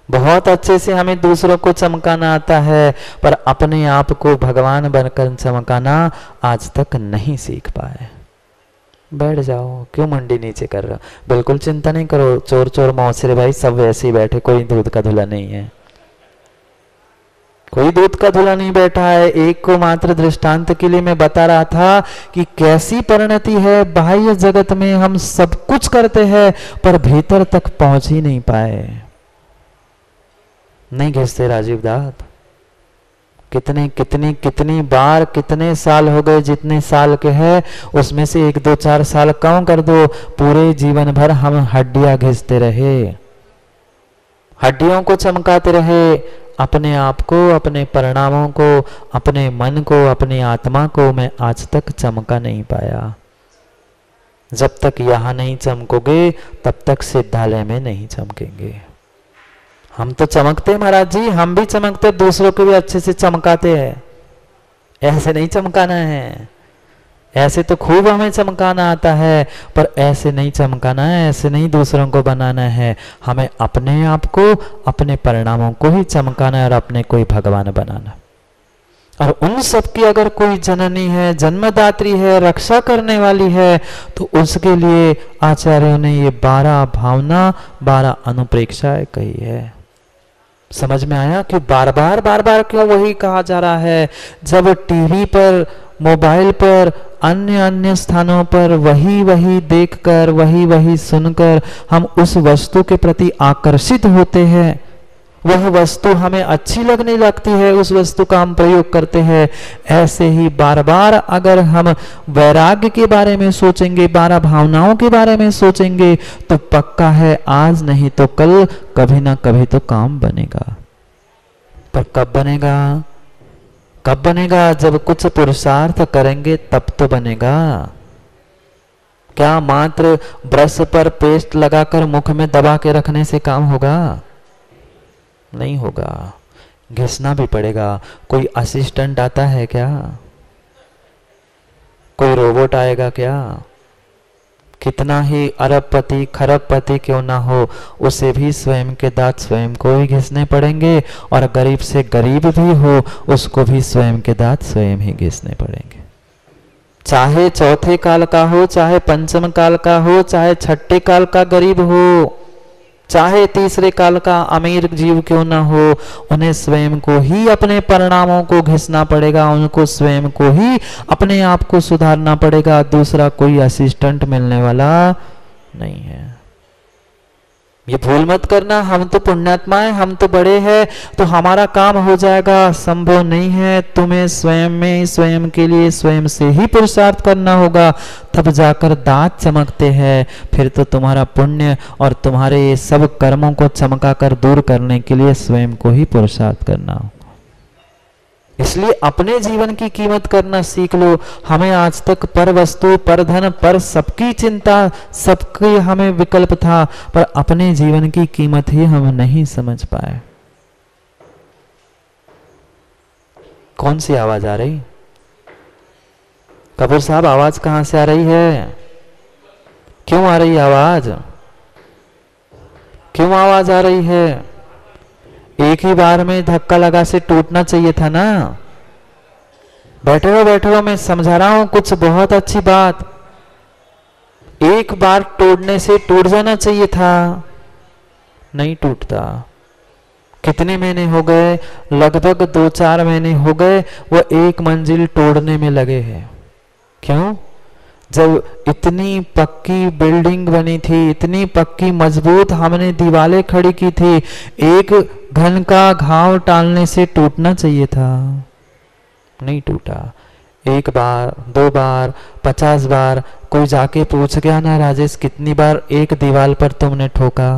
बहुत अच्छे से हमें दूसरों को चमकाना आता है, पर अपने आप को भगवान बनकर चमकाना आज तक नहीं सीख पाए। बैठ जाओ, क्यों मंडी नीचे कर रहे हो? बिल्कुल चिंता नहीं करो, चोर चोर मौसरे भाई सब वैसे ही बैठे, कोई दूध का धुला नहीं है, कोई दूध का धुला नहीं बैठा है। एक को मात्र दृष्टांत के लिए मैं बता रहा था कि कैसी परिणति है, बाह्य जगत में हम सब कुछ करते हैं पर भीतर तक पहुंच ही नहीं पाए। नहीं घिसते राजीव दाद। कितनी बार, कितने साल हो गए, जितने साल के हैं उसमें से 1, 2, 4 साल कम कर दो, पूरे जीवन भर हम हड्डियां घिसते रहे, हड्डियों को चमकाते रहे। अपने आप को, अपने परिणामों को, अपने मन को, अपनी आत्मा को मैं आज तक चमका नहीं पाया। जब तक यहां नहीं चमकोगे तब तक सिद्धालय में नहीं चमकेंगे। हम तो चमकते महाराज जी, हम भी चमकते, दूसरों को भी अच्छे से चमकाते हैं। ऐसे नहीं चमकाना है, ऐसे तो खूब हमें चमकाना आता है, पर ऐसे नहीं चमकाना है, ऐसे नहीं दूसरों को बनाना है। हमें अपने आप को, अपने परिणामों को ही चमकाना है और अपने को ही भगवान बनाना। और उन सब की अगर कोई जननी है, जन्मदात्री है, रक्षा करने वाली है, तो उसके लिए आचार्यों ने ये 12 भावना, 12 अनुप्रेक्षाएं कही है। समझ में आया कि बार बार क्यों वही कहा जा रहा है? जब टीवी पर, मोबाइल पर, अन्य स्थानों पर वही देखकर, वही सुनकर हम उस वस्तु के प्रति आकर्षित होते हैं, वह वस्तु हमें अच्छी लगने लगती है, उस वस्तु का हम प्रयोग करते हैं। ऐसे ही बार बार अगर हम वैराग्य के बारे में सोचेंगे, 12 भावनाओं के बारे में सोचेंगे, तो पक्का है आज नहीं तो कल कभी ना कभी तो काम बनेगा। पर कब बनेगा? कब बनेगा? जब कुछ पुरुषार्थ करेंगे तब तो बनेगा। क्या मात्र ब्रश पर पेस्ट लगाकर मुख में दबा के रखने से काम होगा? नहीं होगा, घिसना भी पड़ेगा। कोई असिस्टेंट आता है क्या? कोई रोबोट आएगा क्या? कितना ही अरबपति खरबपति क्यों ना हो, उसे भी स्वयं के दांत स्वयं को ही घिसने पड़ेंगे, और गरीब से गरीब भी हो उसको भी स्वयं के दांत स्वयं ही घिसने पड़ेंगे। चाहे चौथे काल का हो, चाहे पंचम काल का हो, चाहे छठे काल का गरीब हो, चाहे तीसरे काल का अमीर जीव क्यों ना हो, उन्हें स्वयं को ही अपने परिणामों को घिसना पड़ेगा, उनको स्वयं को ही अपने आप को सुधारना पड़ेगा। दूसरा कोई असिस्टेंट मिलने वाला नहीं है। ये भूल मत करना, हम तो पुण्यात्मा हैं, हम तो बड़े हैं, तो हमारा काम हो जाएगा। संभव नहीं है। तुम्हें स्वयं में स्वयं के लिए स्वयं से ही पुरुषार्थ करना होगा, तब जाकर दांत चमकते हैं। फिर तो तुम्हारा पुण्य और तुम्हारे ये सब कर्मों को चमकाकर दूर करने के लिए स्वयं को ही पुरुषार्थ करना होगा। इसलिए अपने जीवन की कीमत करना सीख लो। हमें आज तक पर वस्तु, पर धन, पर सबकी चिंता, सबके हमें विकल्प था, पर अपने जीवन की कीमत ही हम नहीं समझ पाए। कौन सी आवाज आ रही? कपूर साहब, आवाज कहां से आ रही है? क्यों आ रही आवाज? क्यों आवाज आ रही है? एक ही बार में धक्का लगा से टूटना चाहिए था ना। बैठे हो मैं समझा रहा हूं कुछ बहुत अच्छी बात। एक बार तोड़ने से टूट जाना चाहिए था, नहीं टूटता। कितने महीने हो गए? लगभग 2-4 महीने हो गए वो एक मंजिल तोड़ने में लगे हैं। क्यों? जब इतनी पक्की बिल्डिंग बनी थी, इतनी पक्की मजबूत हमने दीवारें खड़ी की थी, एक घन का घाव टालने से टूटना चाहिए था, नहीं टूटा। 1 बार, 2 बार, 50 बार कोई जाके पूछ गया ना, राजेश कितनी बार एक दीवार पर तुमने ठोका?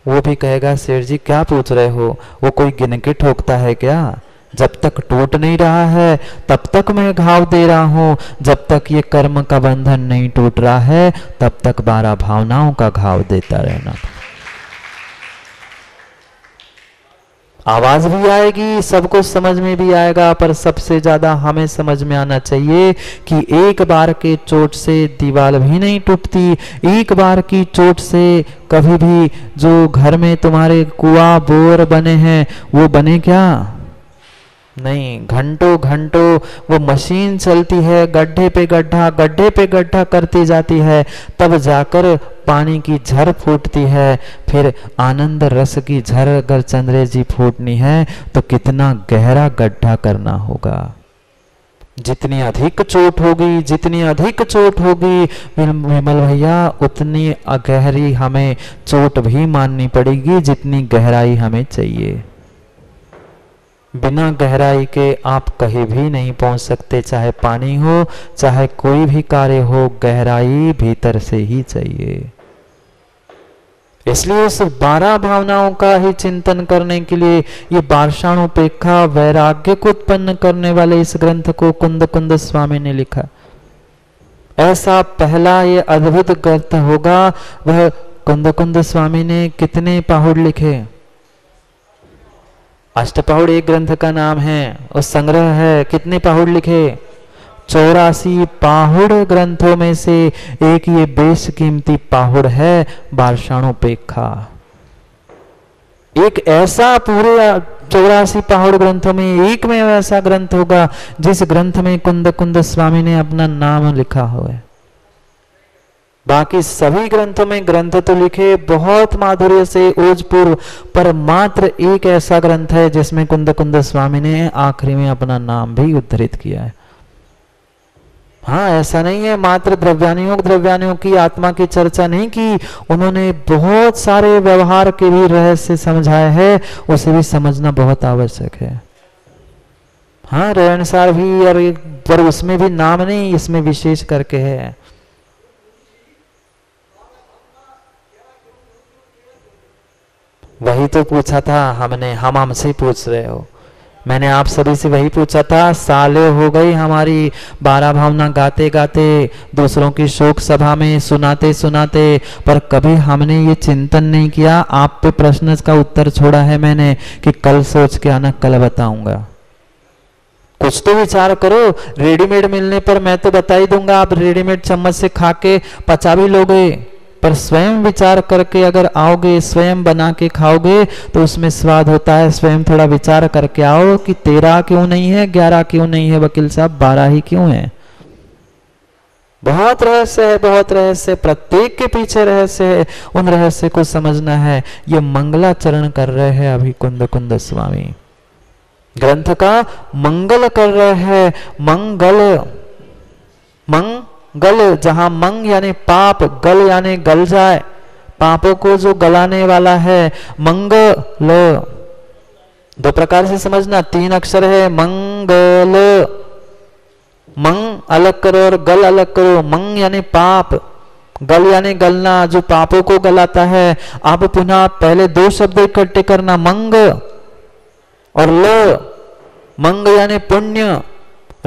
वो भी कहेगा सेठ जी क्या पूछ रहे हो, वो कोई गिन के ठोकता है क्या? जब तक टूट नहीं रहा है तब तक मैं घाव दे रहा हूं, जब तक ये कर्म का बंधन नहीं टूट रहा है तब तक 12 भावनाओं का घाव देता रहना। आवाज भी आएगी, सबको समझ में भी आएगा, पर सबसे ज्यादा हमें समझ में आना चाहिए कि एक बार के चोट से दीवार भी नहीं टूटती। एक बार की चोट से कभी भी जो घर में तुम्हारे कुआं बोर बने हैं वो बने क्या? नहीं। घंटों घंटों वो मशीन चलती है, गड्ढे पे गड्ढा करती जाती है, तब जाकर पानी की झर फूटती है। फिर आनंद रस की झर अगर चंद्रेश जी फूटनी है तो कितना गहरा गड्ढा करना होगा। जितनी अधिक चोट होगी विमल भैया, उतनी गहरी हमें चोट भी माननी पड़ेगी जितनी गहराई हमें चाहिए। बिना गहराई के आप कहीं भी नहीं पहुंच सकते, चाहे पानी हो चाहे कोई भी कार्य हो, गहराई भीतर से ही चाहिए। इसलिए उस 12 भावनाओं का ही चिंतन करने के लिए ये पाषाणोपेक्षा वैराग्य को उत्पन्न करने वाले इस ग्रंथ को कुंद स्वामी ने लिखा। ऐसा पहला ये अद्भुत ग्रंथ होगा। वह कुंद स्वामी ने कितने पहाड़ लिखे? अष्टपहुड़ एक ग्रंथ का नाम है, और संग्रह है। कितने पहाड़ लिखे? 84 पहाड़ ग्रंथों में से एक ये बेशकीमती पहाड़ है पाषाणोपेक्षा। एक ऐसा पूरे 84 पहाड़ ग्रंथों में एक में ऐसा ग्रंथ होगा जिस ग्रंथ में कुंद स्वामी ने अपना नाम लिखा हुआ है। बाकी सभी ग्रंथों में ग्रंथ तो लिखे बहुत माधुर्य से ओजपूर्व, पर मात्र एक ऐसा ग्रंथ है जिसमें कुंद स्वामी ने आखिरी में अपना नाम भी उद्धृत किया है। हाँ, ऐसा नहीं है मात्र द्रव्यानियों की आत्मा की चर्चा नहीं की, उन्होंने बहुत सारे व्यवहार के भी रहस्य समझाए हैं, उसे भी समझना बहुत आवश्यक है। हाँ, रहनसार भी, और पर उसमें भी नाम नहीं, इसमें विशेष करके है। वही तो पूछा था हमने, हम हमसे पूछ रहे हो, मैंने आप सभी से वही पूछा था। साले हो गई हमारी 12 भावना गाते गाते, दूसरों की शोक सभा में सुनाते सुनाते, पर कभी हमने ये चिंतन नहीं किया। आप पे प्रश्न का उत्तर छोड़ा है मैंने कि कल सोच के आना, कल बताऊंगा। कुछ तो विचार करो। रेडीमेड मिलने पर मैं तो बता ही दूंगा, आप रेडीमेड चम्मच से खा के पचा भी लोगे, पर स्वयं विचार करके अगर आओगे, स्वयं बना के खाओगे तो उसमें स्वाद होता है। स्वयं थोड़ा विचार करके आओ कि 13 क्यों नहीं है, 11 क्यों नहीं है वकील साहब, 12 ही क्यों है। बहुत रहस्य है, बहुत रहस्य, प्रत्येक के पीछे रहस्य है, उन रहस्य को समझना है। ये मंगलाचरण कर रहे हैं अभी कुंद कुंद स्वामी, ग्रंथ का मंगल कर रहे हैं। मंगल, जहां मंग यानी पाप, गल यानी गल जाए, पापों को जो गलाने वाला है। मंगल 2 प्रकार से समझना, 3 अक्षर है। मंगल, मंग अलग करो और गल अलग करो। मंग यानी पाप, गल यानी गलना, जो पापों को गलाता है। अब पुनः पहले 2 शब्द इकट्ठे करना, मंग और लो। मंग यानी पुण्य,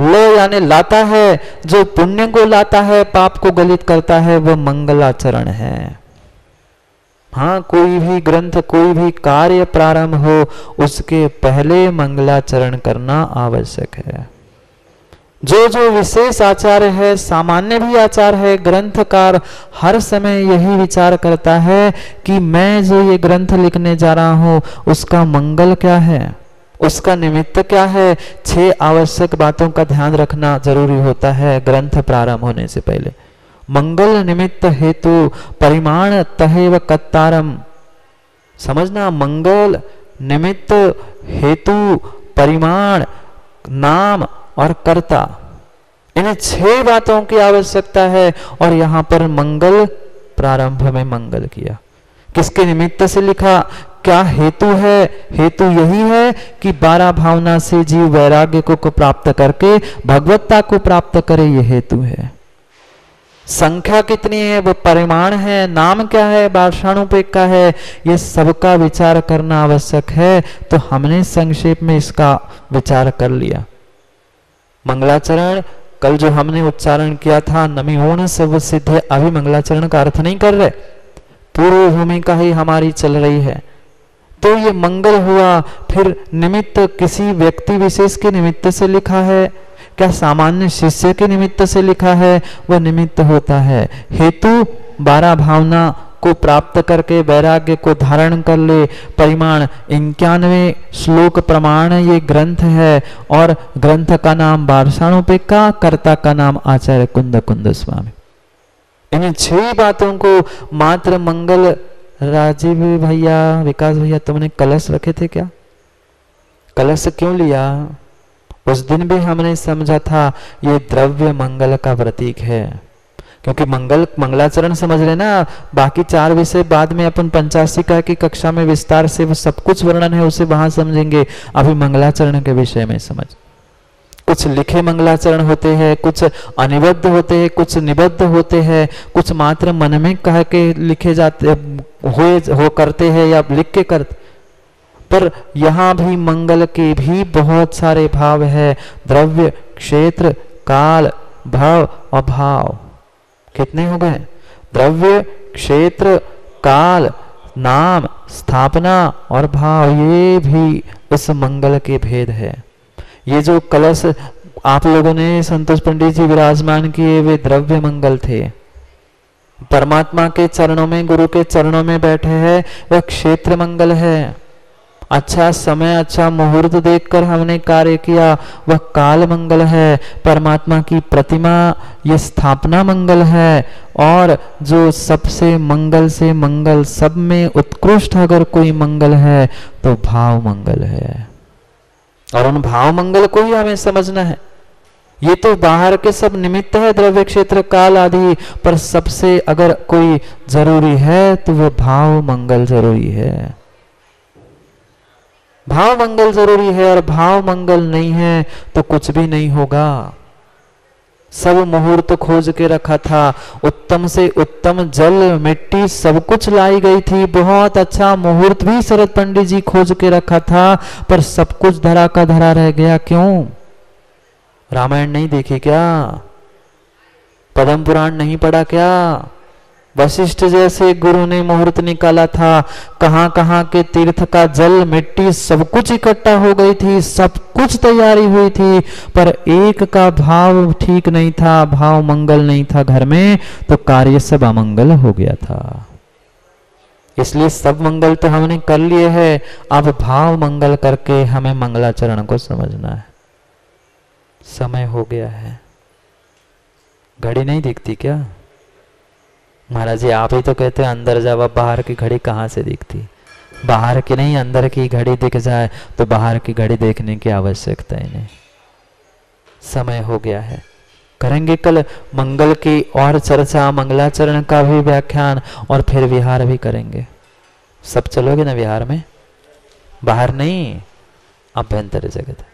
लो यानी लाता है, जो पुण्य को लाता है, पाप को गलित करता है, वह मंगलाचरण है। हाँ, कोई भी ग्रंथ, कोई भी कार्य प्रारंभ हो, उसके पहले मंगलाचरण करना आवश्यक है। जो जो विशेष आचार है, सामान्य भी आचार है, ग्रंथकार हर समय यही विचार करता है कि मैं जो ये ग्रंथ लिखने जा रहा हूं, उसका मंगल क्या है, उसका निमित्त क्या है। 6 आवश्यक बातों का ध्यान रखना जरूरी होता है ग्रंथ प्रारंभ होने से पहले। मंगल निमित्त हेतु परिमाण तहेव कत्तारम, समझना, मंगल निमित्त हेतु परिमाण नाम और कर्ता, इन 6 बातों की आवश्यकता है। और यहां पर मंगल प्रारंभ में मंगल किया, किसके निमित्त से लिखा, क्या हेतु है। हेतु यही है कि 12 भावना से जीव वैराग्य को प्राप्त करके भगवत्ता को प्राप्त करे, ये हेतु है। संख्या कितनी है, वो परिमाण है। नाम क्या है, बार्षाणुपेक का है। ये सबका विचार करना आवश्यक है। तो हमने संक्षेप में इसका विचार कर लिया। मंगलाचरण कल जो हमने उच्चारण किया था, नमिहोन सब सिद्ध, अभी मंगलाचरण का अर्थ नहीं कर रहे, पूर्व भूमिका ही हमारी चल रही है। तो ये मंगल हुआ, फिर निमित्त किसी व्यक्ति विशेष के निमित्त से लिखा है, क्या सामान्य शिष्य के निमित्त से लिखा है, वह निमित्त होता है। हेतु 12 भावना को प्राप्त करके वैराग्य को धारण कर ले। परिमाण 91 श्लोक प्रमाण ये ग्रंथ है, और ग्रंथ का नाम बार्षाणुपेका, कर्ता का नाम आचार्य कुंद कुंद स्वामी। इन 6 बातों को मात्र मंगल। राजीव भैया, विकास भैया, तुमने कलश रखे थे क्या? कलश क्यों लिया? उस दिन भी हमने समझा था ये द्रव्य मंगल का प्रतीक है, क्योंकि मंगलाचरण समझ लेना, बाकी 4 विषय बाद में अपन 85 की कक्षा में विस्तार से वो सब कुछ वर्णन है, उसे वहां समझेंगे। अभी मंगलाचरण के विषय में समझ। कुछ लिखे मंगलाचरण होते हैं, कुछ अनिबद्ध होते हैं, कुछ निबद्ध होते हैं, कुछ मात्र मन में कह के लिखे जाते हो करते हैं या लिख के करते। पर यहाँ भी मंगल के भी बहुत सारे भाव है। द्रव्य, क्षेत्र, काल, भाव और भाव। कितने हो गए? द्रव्य, क्षेत्र, काल, नाम, स्थापना और भाव, ये भी उस मंगल के भेद है। ये जो कलश आप लोगों ने संतोष पंडित जी विराजमान किए, वे द्रव्य मंगल थे। परमात्मा के चरणों में, गुरु के चरणों में बैठे हैं, वह क्षेत्र मंगल है। अच्छा समय, अच्छा मुहूर्त देखकर हमने कार्य किया, वह काल मंगल है। परमात्मा की प्रतिमा, ये स्थापना मंगल है। और जो सबसे मंगल से मंगल, सब में उत्कृष्ट अगर कोई मंगल है तो भाव मंगल है। और उन भाव मंगल को ही हमें समझना है। ये तो बाहर के सब निमित्त है, द्रव्य क्षेत्र काल आदि, पर सबसे अगर कोई जरूरी है तो वो भाव मंगल जरूरी है। भाव मंगल जरूरी है, और भाव मंगल नहीं है तो कुछ भी नहीं होगा। सब मुहूर्त खोज के रखा था, उत्तम से उत्तम जल मिट्टी सब कुछ लाई गई थी, बहुत अच्छा मुहूर्त भी शरद पंडित जी खोज के रखा था, पर सब कुछ धरा का धरा रह गया। क्यों? रामायण नहीं देखी क्या? पद्म पुराण नहीं पढ़ा क्या? वशिष्ठ जैसे गुरु ने मुहूर्त निकाला था, कहां कहां के तीर्थ का जल मिट्टी सब कुछ इकट्ठा हो गई थी, सब कुछ तैयारी हुई थी, पर एक का भाव ठीक नहीं था, भाव मंगल नहीं था घर में, तो कार्य सब अमंगल हो गया था। इसलिए सब मंगल तो हमने कर लिए है, अब भाव मंगल करके हमें मंगलाचरण को समझना है। समय हो गया है। घड़ी नहीं दिखती क्या? महाराज जी आप ही तो कहते हैं अंदर जाओ, बाहर की घड़ी कहाँ से दिखती? बाहर की नहीं, अंदर की घड़ी दिख जाए तो बाहर की घड़ी देखने की आवश्यकता ही नहीं। समय हो गया है। करेंगे कल मंगल की और चर्चा, मंगलाचरण का भी व्याख्यान, और फिर विहार भी करेंगे। सब चलोगे ना विहार में? बाहर नहीं, अभ्यंतर जगत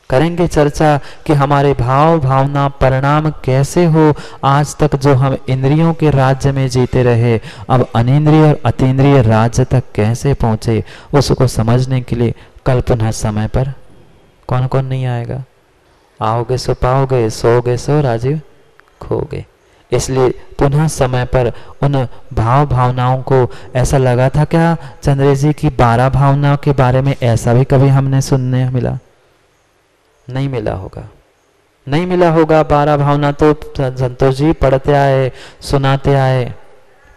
करेंगे चर्चा कि हमारे भाव भावना परिणाम कैसे हो। आज तक जो हम इंद्रियों के राज्य में जीते रहे, अब अनिंद्रिय और अतीन्द्रिय राज्य तक कैसे पहुंचे, उसको समझने के लिए कल पुनः समय पर कौन कौन नहीं आएगा? आओगे सो पाओगे, सोओगे सो राजीव खोगे। इसलिए पुनः समय पर उन भाव भावनाओं को, ऐसा लगा था क्या चंद्रेश जी की 12 भावनाओं के बारे में ऐसा भी कभी हमने सुनने मिला? नहीं मिला होगा, नहीं मिला होगा। 12 भावना तो संतोष जी पढ़ते आए, सुनाते आए,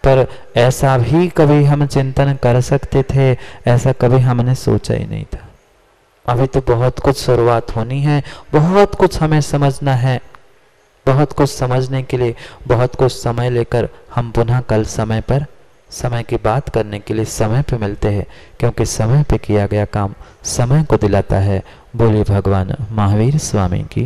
पर ऐसा भी कभी हम चिंतन कर सकते थे, ऐसा कभी हमने सोचा ही नहीं था। अभी तो बहुत कुछ शुरुआत होनी है, बहुत कुछ हमें समझना है। बहुत कुछ समझने के लिए बहुत कुछ समय लेकर हम पुनः कल समय पर समय की बात करने के लिए समय पे मिलते हैं, क्योंकि समय पे किया गया काम समय को दिलाता है। बोले भगवान महावीर स्वामी की।